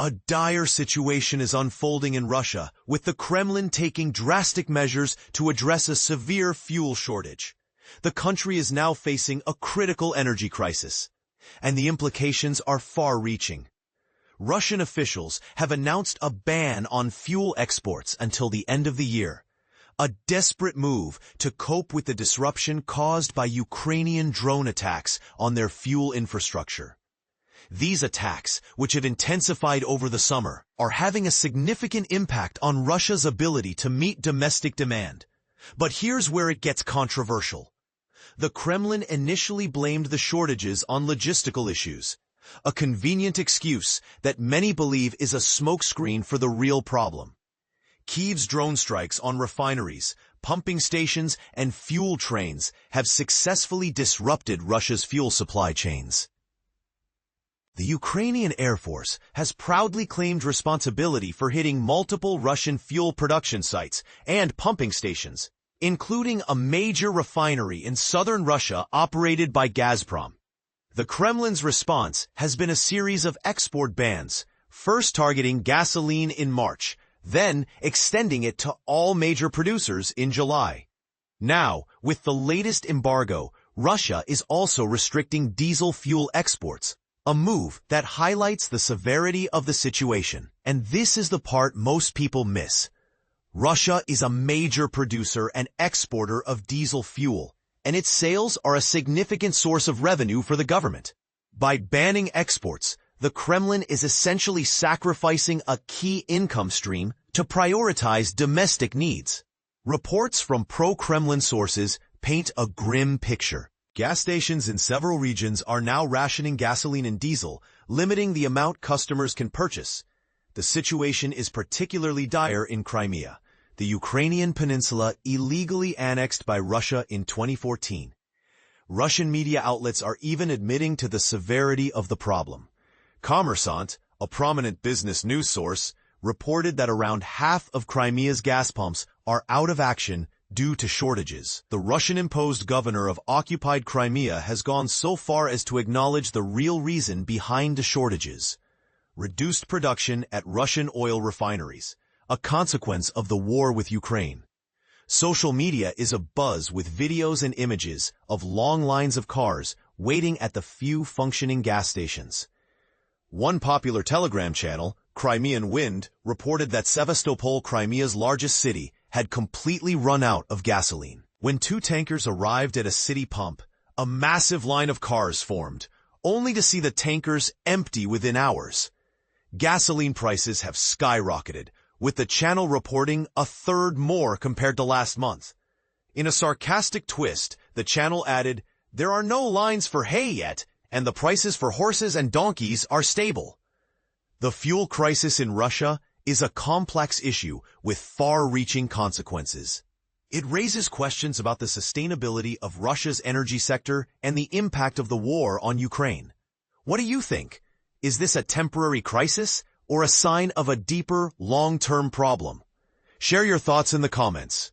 A dire situation is unfolding in Russia, with the Kremlin taking drastic measures to address a severe fuel shortage. The country is now facing a critical energy crisis, and the implications are far-reaching. Russian officials have announced a ban on fuel exports until the end of the year, a desperate move to cope with the disruption caused by Ukrainian drone attacks on their fuel infrastructure. These attacks, which had intensified over the summer, are having a significant impact on Russia's ability to meet domestic demand. But here's where it gets controversial. The Kremlin initially blamed the shortages on logistical issues, a convenient excuse that many believe is a smokescreen for the real problem. Kyiv's drone strikes on refineries, pumping stations, and fuel trains have successfully disrupted Russia's fuel supply chains. The Ukrainian Air Force has proudly claimed responsibility for hitting multiple Russian fuel production sites and pumping stations, including a major refinery in southern Russia operated by Gazprom. The Kremlin's response has been a series of export bans, first targeting gasoline in March, then extending it to all major producers in July. Now, with the latest embargo, Russia is also restricting diesel fuel exports, a move that highlights the severity of the situation. And this is the part most people miss. Russia is a major producer and exporter of diesel fuel, and its sales are a significant source of revenue for the government. By banning exports, the Kremlin is essentially sacrificing a key income stream to prioritize domestic needs. Reports from pro-Kremlin sources paint a grim picture. Gas stations in several regions are now rationing gasoline and diesel, limiting the amount customers can purchase. The situation is particularly dire in Crimea, the Ukrainian peninsula illegally annexed by Russia in 2014. Russian media outlets are even admitting to the severity of the problem. Kommersant, a prominent business news source, reported that around half of Crimea's gas pumps are out of action due to shortages. The Russian-imposed governor of occupied Crimea has gone so far as to acknowledge the real reason behind the shortages: reduced production at Russian oil refineries, a consequence of the war with Ukraine. Social media is abuzz with videos and images of long lines of cars waiting at the few functioning gas stations. One popular Telegram channel, Crimean Wind, reported that Sevastopol, Crimea's largest city, had completely run out of gasoline. When two tankers arrived at a city pump, a massive line of cars formed, only to see the tankers empty within hours. Gasoline prices have skyrocketed, with the channel reporting a third more compared to last month. In a sarcastic twist, the channel added, "There are no lines for hay yet, and the prices for horses and donkeys are stable." The fuel crisis in Russia is a complex issue with far-reaching consequences. It raises questions about the sustainability of Russia's energy sector and the impact of the war on Ukraine. What do you think? Is this a temporary crisis or a sign of a deeper, long-term problem? Share your thoughts in the comments.